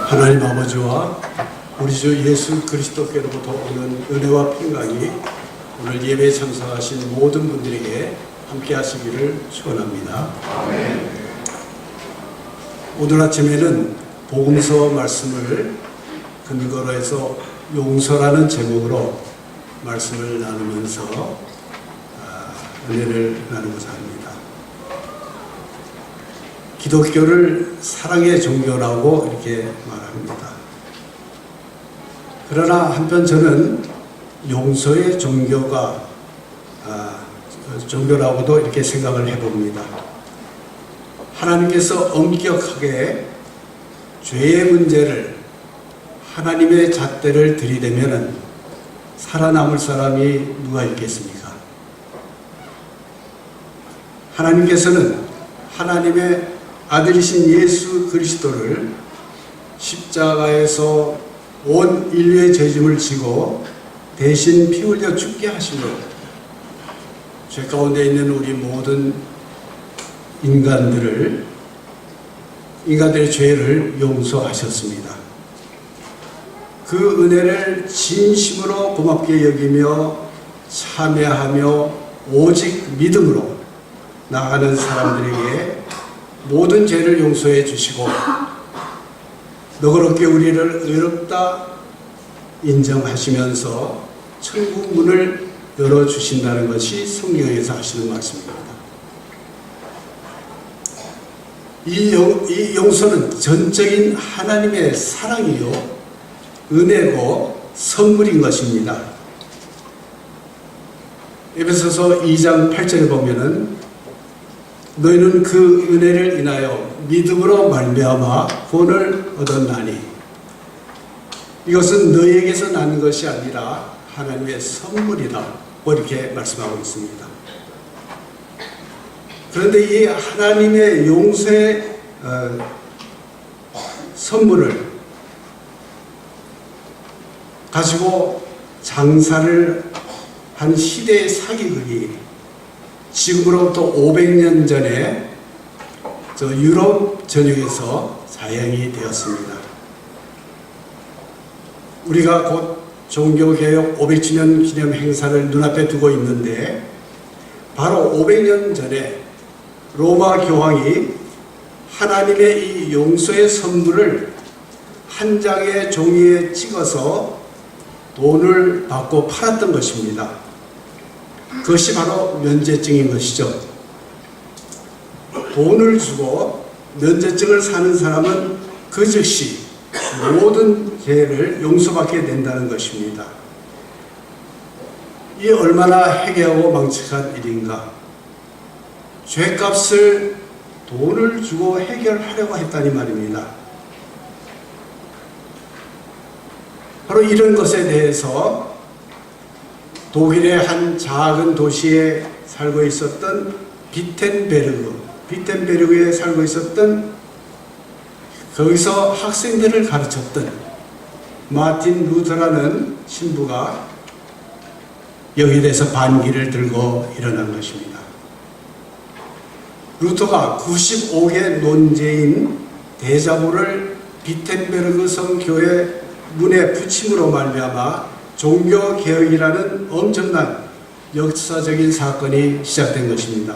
하나님 아버지와 우리 주 예수 그리스도께로부터 오는 은혜와 평강이 오늘 예배에 참석하신 모든 분들에게 함께 하시기를 축원합니다. 아멘. 오늘 아침에는 복음서 말씀을 근거로 해서 용서라는 제목으로 말씀을 나누면서 은혜를 나누고자 합니다. 기독교를 사랑의 종교라고 이렇게 말합니다. 그러나 한편 저는 용서의 종교라고도 이렇게 생각을 해봅니다. 하나님께서 엄격하게 죄의 문제를 하나님의 잣대를 들이대면 살아남을 사람이 누가 있겠습니까? 하나님께서는 하나님의 아들이신 예수 그리스도를 십자가에서 온 인류의 죄짐을 지고 대신 피 흘려 죽게 하시고 죄 가운데 있는 우리 모든 인간들의 죄를 용서하셨습니다. 그 은혜를 진심으로 고맙게 여기며 참여하며 오직 믿음으로 나아가는 사람들에게 모든 죄를 용서해 주시고 너그럽게 우리를 의롭다 인정하시면서 천국 문을 열어주신다는 것이 성경에서 하시는 말씀입니다. 이 용서는 전적인 하나님의 사랑이요 은혜고 선물인 것입니다. 에베소서 2장 8절에 보면은 너희는 그 은혜를 인하여 믿음으로 말미암아 구원을 얻었나니 이것은 너희에게서 난 것이 아니라 하나님의 선물이다 이렇게 말씀하고 있습니다. 그런데 이 하나님의 용서의 선물을 가지고 장사를 한 시대의 사기극이 지금으로부터 500년 전에 유럽 전역에서 자행이 되었습니다. 우리가 곧 종교개혁 500주년 기념 행사를 눈앞에 두고 있는데 바로 500년 전에 로마 교황이 하나님의 이 용서의 선물을 한 장의 종이에 찍어서 돈을 받고 팔았던 것입니다. 그것이 바로 면죄증인 것이죠. 돈을 주고 면죄증을 사는 사람은 그 즉시 모든 죄를 용서받게 된다는 것입니다. 이 얼마나 해괴하고 망측한 일인가. 죄값을 돈을 주고 해결하려고 했다니 말입니다. 바로 이런 것에 대해서 독일의 한 작은 도시에 살고 있었던 비텐베르그에 살고 있었던 거기서 학생들을 가르쳤던 마틴 루터라는 신부가 여기에 대해서 반기를 들고 일어난 것입니다. 루터가 95개 논제인 대자보를 비텐베르그 성교회 문에 붙임으로 말미암아 종교개혁이라는 엄청난 역사적인 사건이 시작된 것입니다.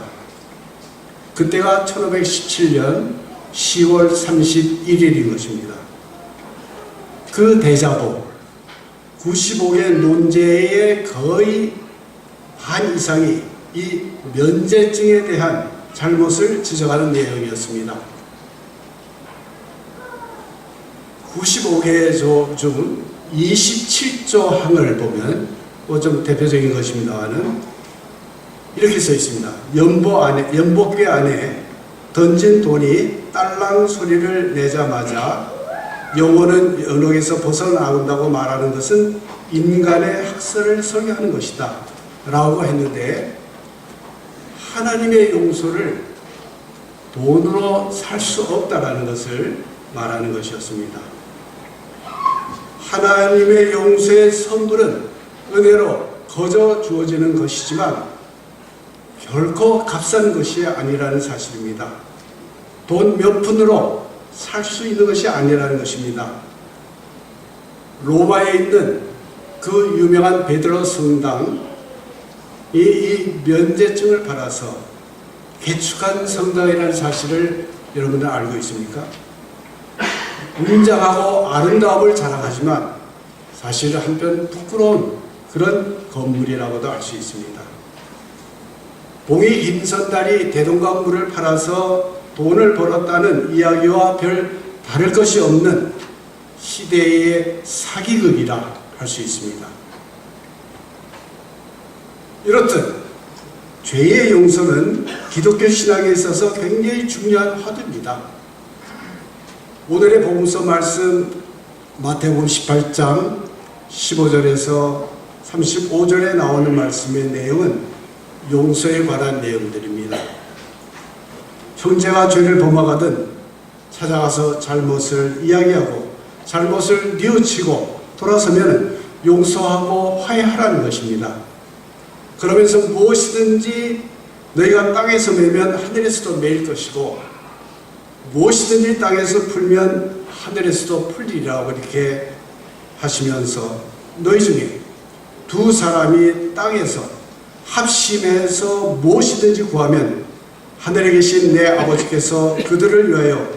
그때가 1517년 10월 31일인 것입니다. 그 대자보 95개 논제의 거의 반 이상이 이 면죄증에 대한 잘못을 지적하는 내용이었습니다. 95개 중 27조 항을 보면 좀 대표적인 것입니다만은 이렇게 써 있습니다. 연복궤 안에 던진 돈이 딸랑 소리를 내자마자 영혼은 연옥에서 벗어나온다고 말하는 것은 인간의 학설을 설명하는 것이다 라고 했는데 하나님의 용서를 돈으로 살 수 없다라는 것을 말하는 것이었습니다. 하나님의 용서의 선물은 은혜로 거저 주어지는 것이지만 결코 값싼 것이 아니라는 사실입니다. 돈 몇 푼으로 살 수 있는 것이 아니라는 것입니다. 로마에 있는 그 유명한 베드로 성당이 이 면제증을 받아서 개축한 성당이라는 사실을 여러분들 알고 있습니까? 웅장하고 아름다움을 자랑하지만 사실 한편 부끄러운 그런 건물이라고도 할 수 있습니다. 봉이 김선달이 대동강물을 팔아서 돈을 벌었다는 이야기와 별 다를 것이 없는 시대의 사기극이라 할 수 있습니다. 이렇듯 죄의 용서는 기독교 신앙에 있어서 굉장히 중요한 화두입니다. 오늘의 복음서 말씀 마태복음 18장 15절에서 35절에 나오는 말씀의 내용은 용서에 관한 내용들입니다. 형제가 죄를 범하거든 찾아가서 잘못을 이야기하고 잘못을 뉘우치고 돌아서면 용서하고 화해하라는 것입니다. 그러면서 무엇이든지 너희가 땅에서 매면 하늘에서도 매일 것이고 무엇이든지 땅에서 풀면 하늘에서도 풀리리라고 이렇게 하시면서 너희 중에 두 사람이 땅에서 합심해서 무엇이든지 구하면 하늘에 계신 내 아버지께서 그들을 위하여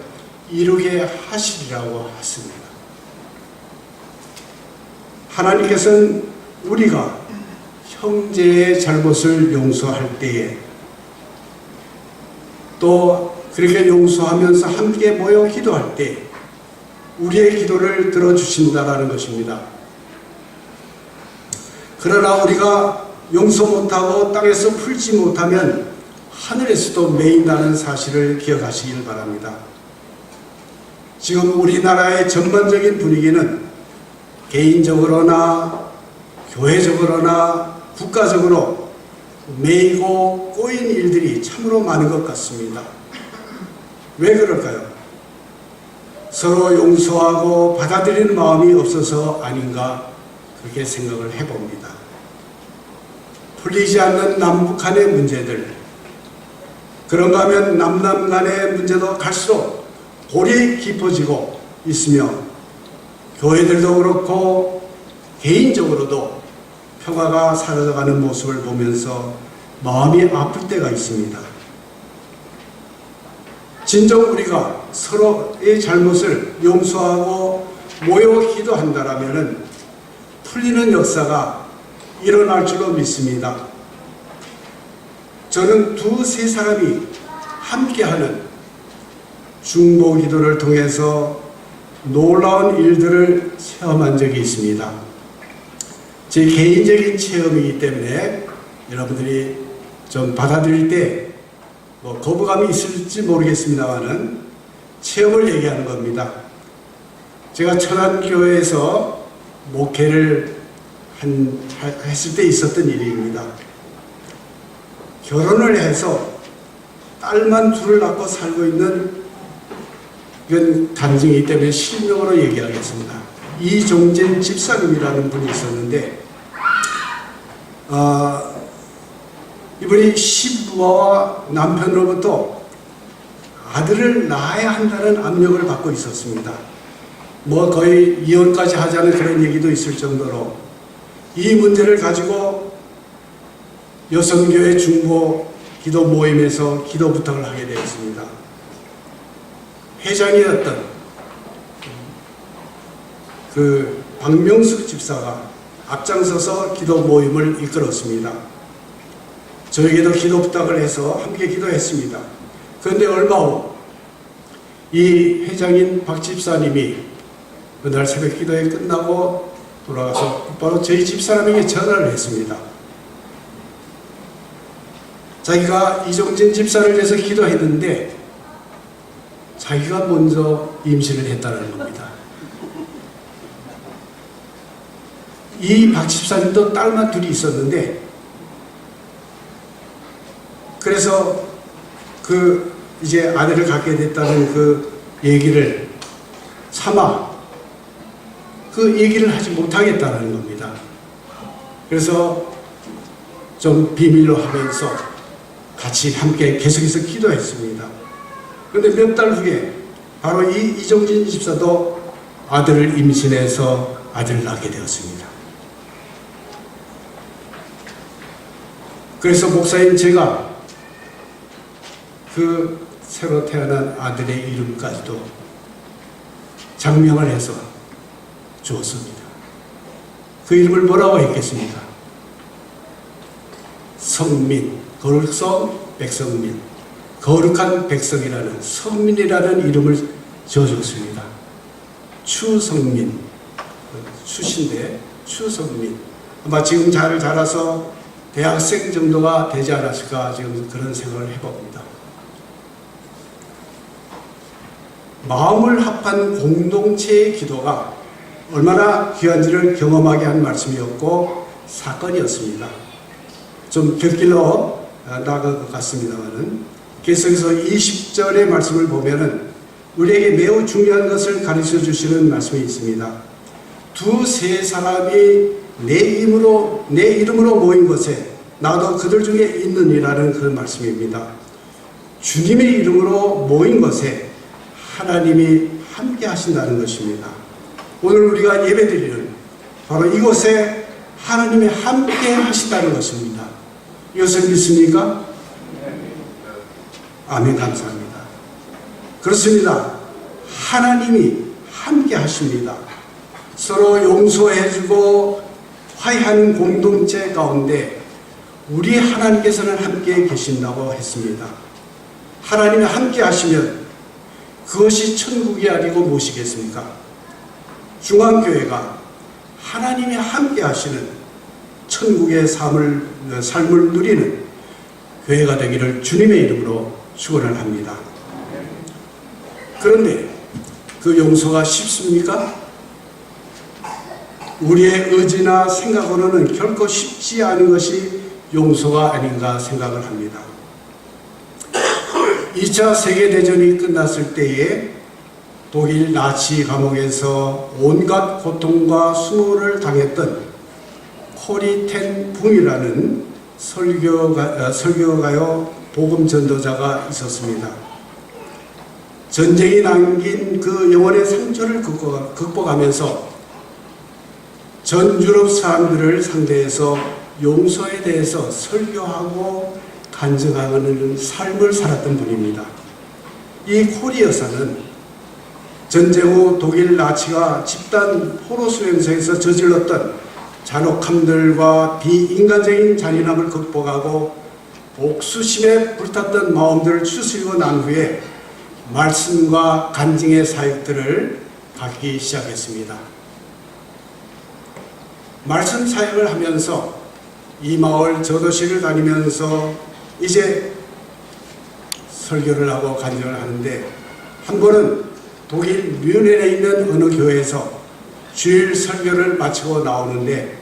이루게 하시리라고 하십니다. 하나님께서는 우리가 형제의 잘못을 용서할 때에 또 그렇게 용서하면서 함께 모여 기도할 때 우리의 기도를 들어주신다라는 것입니다. 그러나 우리가 용서 못하고 땅에서 풀지 못하면 하늘에서도 매인다는 사실을 기억하시길 바랍니다. 지금 우리나라의 전반적인 분위기는 개인적으로나 교회적으로나 국가적으로 매이고 꼬인 일들이 참으로 많은 것 같습니다. 왜 그럴까요? 서로 용서하고 받아들이는 마음이 없어서 아닌가 그렇게 생각을 해봅니다. 풀리지 않는 남북한의 문제들, 그런가 하면 남남 간의 문제도 갈수록 골이 깊어지고 있으며 교회들도 그렇고 개인적으로도 평화가 사라져가는 모습을 보면서 마음이 아플 때가 있습니다. 진정 우리가 서로의 잘못을 용서하고 모여 기도한다라면 풀리는 역사가 일어날 줄로 믿습니다. 저는 두세 사람이 함께하는 중보 기도를 통해서 놀라운 일들을 체험한 적이 있습니다. 제 개인적인 체험이기 때문에 여러분들이 좀 받아들일 때 거부감이 있을지 모르겠습니다만은 체험을 얘기하는 겁니다. 제가 천안교회에서 목회를 했을 때 있었던 일입니다. 결혼을 해서 딸만 둘을 낳고 살고 있는 이건 단증이기 때문에 실명으로 얘기하겠습니다. 이종진 집사님이라는 분이 있었는데 이분이 시부모와 남편으로부터 아들을 낳아야 한다는 압력을 받고 있었습니다. 거의 이혼까지 하자는 그런 얘기도 있을 정도로 이 문제를 가지고 여성교회 중보 기도 모임에서 기도 부탁을 하게 되었습니다. 회장이었던 그 박명숙 집사가 앞장서서 기도 모임을 이끌었습니다. 저에게도 기도 부탁을 해서 함께 기도했습니다. 그런데 얼마 후 이 회장인 박 집사님이 그날 새벽 기도회 끝나고 돌아가서 바로 저희 집사람에게 전화를 했습니다. 자기가 이종진 집사를 위해서 기도했는데 자기가 먼저 임신을 했다는 겁니다. 이 박 집사님도 딸만 둘이 있었는데 그래서 이제 아들을 갖게 됐다는 그 얘기를 차마 그 얘기를 하지 못하겠다는 겁니다. 그래서 좀 비밀로 하면서 같이 함께 계속해서 기도했습니다. 그런데 몇 달 후에 바로 이 이종진 집사도 아들을 임신해서 아들을 낳게 되었습니다. 그래서 목사인 제가 그 새로 태어난 아들의 이름까지도 장명을 해서 주었습니다. 그 이름을 뭐라고 했겠습니까? 성민, 거룩성 백성민, 거룩한 백성이라는 성민이라는 이름을 지어줬습니다. 추성민, 추신데 추성민. 아마 지금 잘 자라서 대학생 정도가 되지 않았을까 지금 그런 생각을 해봅니다. 마음을 합한 공동체의 기도가 얼마나 귀한지를 경험하게 한 말씀이었고 사건이었습니다. 좀 곁길로 나간 것 같습니다만은 계속해서 20절의 말씀을 보면은 우리에게 매우 중요한 것을 가르쳐 주시는 말씀이 있습니다. 두세 사람이 내 이름으로 모인 곳에 나도 그들 중에 있느니라는 그런 말씀입니다. 주님의 이름으로 모인 것에 하나님이 함께 하신다는 것입니다. 오늘 우리가 예배드리는 바로 이곳에 하나님이 함께 하신다는 것입니다. 이것을 믿습니까? 아멘. 감사합니다. 그렇습니다. 하나님이 함께 하십니다. 서로 용서해주고 화해하는 공동체 가운데 우리 하나님께서는 함께 계신다고 했습니다. 하나님이 함께 하시면 그것이 천국이 아니고 무엇이겠습니까? 중앙교회가 하나님이 함께 하시는 천국의 삶을 누리는 교회가 되기를 주님의 이름으로 축원을 합니다. 그런데 그 용서가 쉽습니까? 우리의 의지나 생각으로는 결코 쉽지 않은 것이 용서가 아닌가 생각을 합니다. 2차 세계대전이 끝났을 때에 독일 나치 감옥에서 온갖 고통과 수모를 당했던 코리 텐 붕이라는 설교가요 복음 전도자가 있었습니다. 전쟁이 남긴 그 영혼의 상처를 극복하면서 전 유럽 사람들을 상대해서 용서에 대해서 설교하고 간증하는 삶을 살았던 분입니다. 이 코리 여사는 전쟁 후 독일 나치가 집단 포로 수용소에서 저질렀던 잔혹함들과 비인간적인 잔인함을 극복하고 복수심에 불탔던 마음들을 추스리고 난 후에 말씀과 간증의 사역들을 하기 시작했습니다. 말씀 사역을 하면서 이 마을 저도시를 다니면서 이제 설교를 하고 간증을 하는데 한 번은 독일 뮌헨에 있는 어느 교회에서 주일 설교를 마치고 나오는데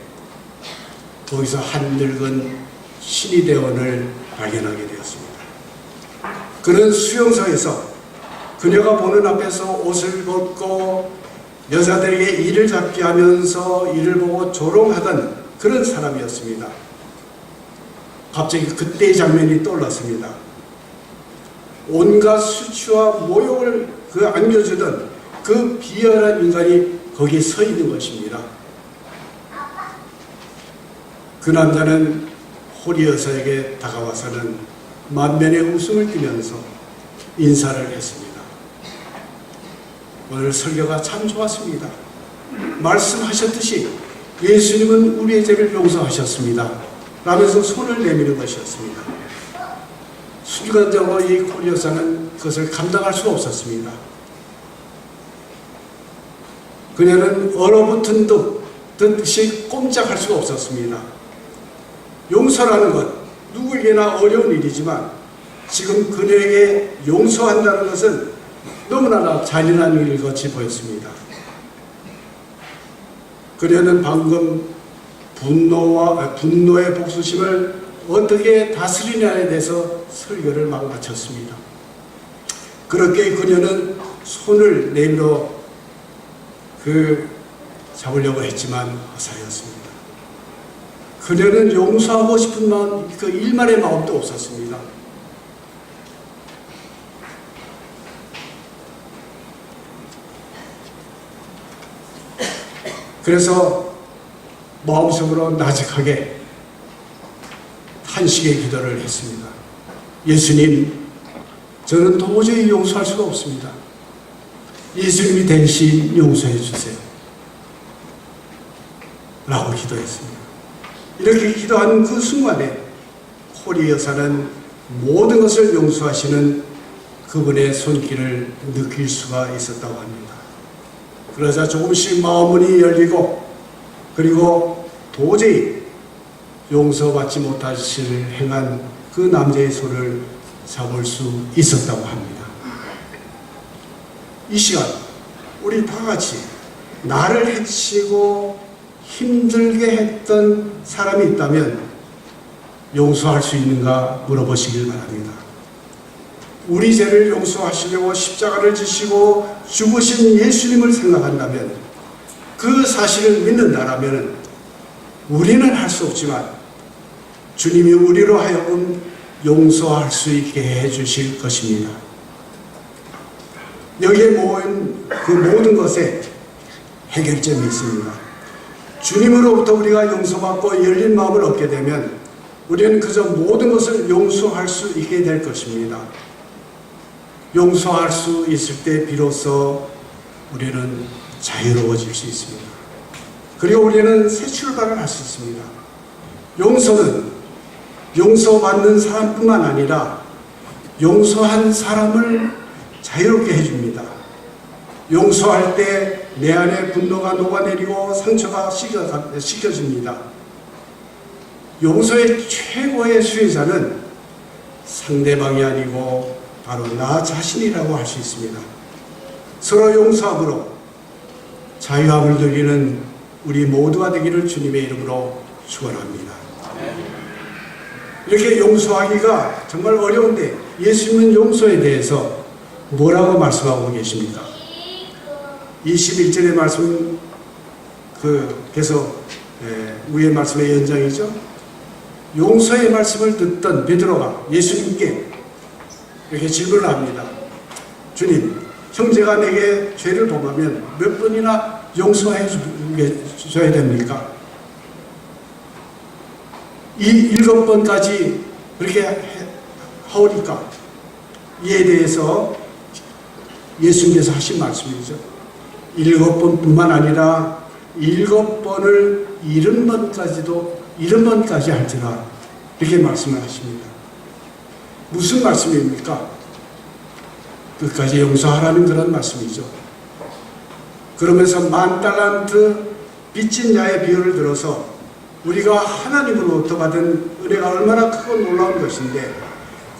거기서 한 늙은 신이대원을 발견하게 되었습니다. 그는 수용소에서 그녀가 보는 앞에서 옷을 벗고 여자들에게 이를 잡게 하면서 이를 보고 조롱하던 그런 사람이었습니다. 갑자기 그때의 장면이 떠올랐습니다. 온갖 수치와 모욕을 안겨주던 그 비열한 인간이 거기 서 있는 것입니다. 그 남자는 호리 여사에게 다가와서는 만면에 웃음을 띠면서 인사를 했습니다. 오늘 설교가 참 좋았습니다. 말씀하셨듯이 예수님은 우리의 죄를 용서하셨습니다. 라면서 손을 내미는 것이었습니다. 순간적으로 이 코리 여사는 그것을 감당할 수가 없었습니다. 그녀는 얼어붙은 듯이 꼼짝할 수가 없었습니다. 용서라는 것, 누구에게나 어려운 일이지만 지금 그녀에게 용서한다는 것은 너무나 잔인한 일같이 보였습니다. 그녀는 방금 분노의 복수심을 어떻게 다스리냐에 대해서 설교를 막 마쳤습니다. 그렇게 그녀는 손을 내밀어 잡으려고 했지만 허사였습니다. 그녀는 용서하고 싶은 마음, 그 일만의 마음도 없었습니다. 그래서 마음속으로 나직하게 탄식의 기도를 했습니다. 예수님, 저는 도저히 용서할 수가 없습니다. 예수님이 대신 용서해 주세요. 라고 기도했습니다. 이렇게 기도한 그 순간에 코리 여사는 모든 것을 용서하시는 그분의 손길을 느낄 수가 있었다고 합니다. 그러자 조금씩 마음문이 열리고, 그리고 도저히 용서받지 못하실 행한 그 남자의 손을 잡을 수 있었다고 합니다. 이 시간 우리 다 같이 나를 해치고 힘들게 했던 사람이 있다면 용서할 수 있는가 물어보시길 바랍니다. 우리 죄를 용서하시려고 십자가를 지시고 죽으신 예수님을 생각한다면, 그 사실을 믿는다라면 우리는 할 수 없지만 주님이 우리로 하여금 용서할 수 있게 해주실 것입니다. 여기에 모인 그 모든 것에 해결점이 있습니다. 주님으로부터 우리가 용서받고 열린 마음을 얻게 되면 우리는 그저 모든 것을 용서할 수 있게 될 것입니다. 용서할 수 있을 때 비로소 우리는 자유로워질 수 있습니다. 그리고 우리는 새 출발을 할 수 있습니다. 용서는 용서받는 사람뿐만 아니라 용서한 사람을 자유롭게 해줍니다. 용서할 때 내 안에 분노가 녹아내리고 상처가 씻겨집니다. 용서의 최고의 수혜자는 상대방이 아니고 바로 나 자신이라고 할 수 있습니다. 서로 용서함으로 자유함을 누리는 우리 모두가 되기를 주님의 이름으로 축원합니다. 이렇게 용서하기가 정말 어려운데 예수님은 용서에 대해서 뭐라고 말씀하고 계십니까? 21절의 말씀, 계속 위의 말씀의 연장이죠. 용서의 말씀을 듣던 베드로가 예수님께 이렇게 질문을 합니다. 주님, 형제가 내게 죄를 범하면 몇 번이나 용서해 줘야 됩니까? 이 7번까지 그렇게 하오니까 이에 대해서 예수님께서 하신 말씀이죠. 7번뿐만 아니라 7번을 70번까지 할지라, 이렇게 말씀을 하십니다. 무슨 말씀입니까? 끝까지 용서하라는 그런 말씀이죠. 그러면서 10,000달란트 빚진 자의 비유를 들어서 우리가 하나님으로부터 받은 은혜가 얼마나 크고 놀라운 것인데,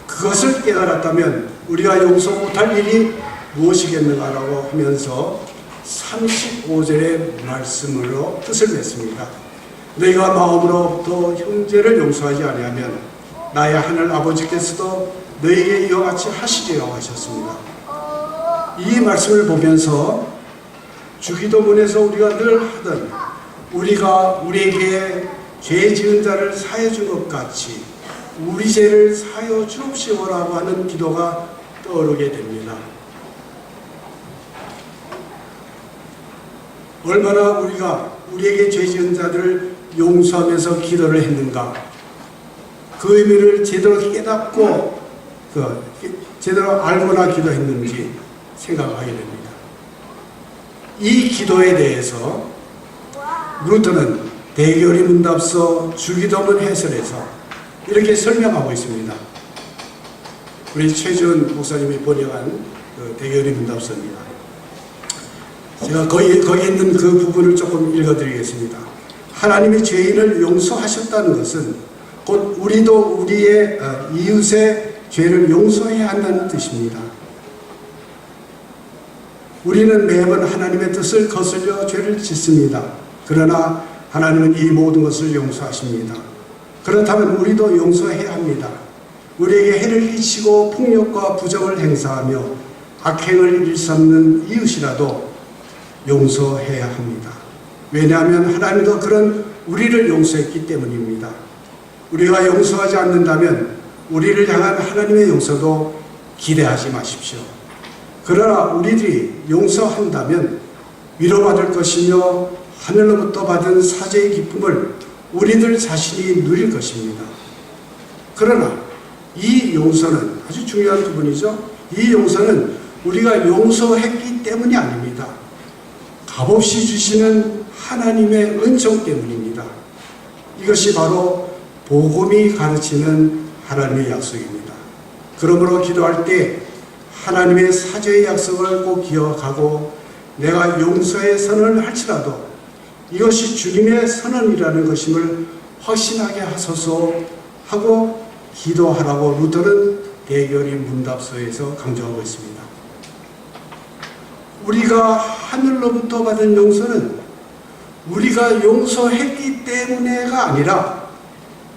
그것을 깨달았다면 우리가 용서 못할 일이 무엇이겠는가라고 하면서 35절의 말씀으로 뜻을 냈습니다. 너희가 마음으로부터 형제를 용서하지 아니하면 나의 하늘 아버지께서도 너희에게 이와 같이 하시리라고 하셨습니다. 이 말씀을 보면서 주기도문에서 우리가 늘 하던, 우리가 우리에게 죄 지은 자를 사해 준 것 같이 우리 죄를 사여 주옵시오라고 하는 기도가 떠오르게 됩니다. 얼마나 우리가 우리에게 죄 지은 자들을 용서하면서 기도를 했는가, 그 의미를 제대로 깨닫고 제대로 알고나 기도했는지 생각하게 됩니다. 이 기도에 대해서 루터는 대교리 문답서 주기도문 해설에서 이렇게 설명하고 있습니다. 우리 최지원 목사님이 번역한 대교리 문답서입니다. 제가 거기 있는 그 부분을 조금 읽어드리겠습니다. 하나님이 죄인을 용서하셨다는 것은 곧 우리도 우리의 이웃의 죄를 용서해야 한다는 뜻입니다. 우리는 매번 하나님의 뜻을 거슬려 죄를 짓습니다. 그러나 하나님은 이 모든 것을 용서하십니다. 그렇다면 우리도 용서해야 합니다. 우리에게 해를 끼치고 폭력과 부정을 행사하며 악행을 일삼는 이웃이라도 용서해야 합니다. 왜냐하면 하나님도 그런 우리를 용서했기 때문입니다. 우리가 용서하지 않는다면 우리를 향한 하나님의 용서도 기대하지 마십시오. 그러나 우리들이 용서한다면 위로받을 것이며 하늘로부터 받은 사죄의 기쁨을 우리들 자신이 누릴 것입니다. 그러나 이 용서는 아주 중요한 부분이죠. 이 용서는 우리가 용서했기 때문이 아닙니다. 값없이 주시는 하나님의 은총 때문입니다. 이것이 바로 복음이 가르치는 하나님의 약속입니다. 그러므로 기도할 때 하나님의 사죄의 약속을 꼭 기억하고 내가 용서의 선언을 할지라도 이것이 주님의 선언이라는 것임을 확신하게 하소서 하고 기도하라고 루터는 대결의 문답서에서 강조하고 있습니다. 우리가 하늘로부터 받은 용서는 우리가 용서했기 때문에가 아니라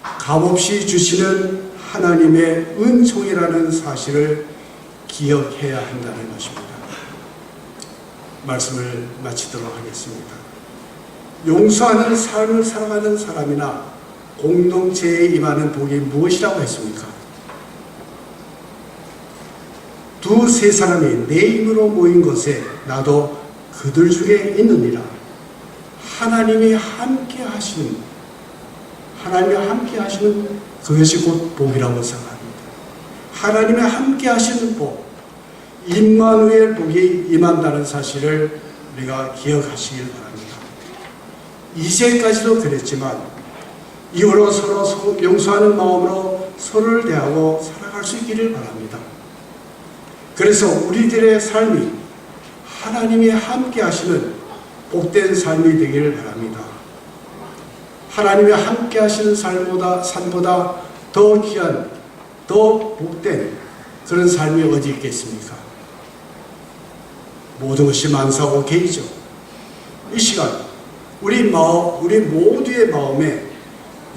값없이 주시는 하나님의 은총이라는 사실을 기억해야 한다는 것입니다. 말씀을 마치도록 하겠습니다. 용서하는 삶을 살아가는 사람이나 공동체에 임하는 복이 무엇이라고 했습니까? 두세 사람이 내 이름으로 모인 곳에 나도 그들 중에 있느니라. 하나님이 함께 하시는 그것이 곧 복이라고 생각합니다. 하나님의 함께 하시는 복, 임마누엘 복이 임한다는 사실을 우리가 기억하시길 바랍니다. 이제까지도 그랬지만 이후로 서로 용서하는 마음으로 서로를 대하고 살아갈 수 있기를 바랍니다. 그래서 우리들의 삶이 하나님이 함께 하시는 복된 삶이 되기를 바랍니다. 하나님이 함께 하시는 삶보다 더 귀한, 더 복된 그런 삶이 어디 있겠습니까? 모든 것이 만사고 개이죠. 이 시간 우리 모두의 마음에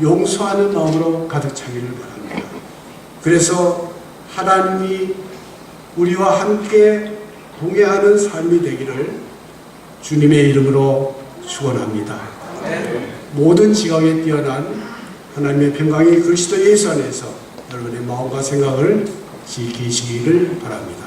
용서하는 마음으로 가득 차기를 바랍니다. 그래서 하나님이 우리와 함께 동행하는 삶이 되기를 주님의 이름으로 축원합니다. 모든 지각에 뛰어난 하나님의 평강이 그리스도 예수 안에서 여러분의 마음과 생각을 지키시기를 바랍니다.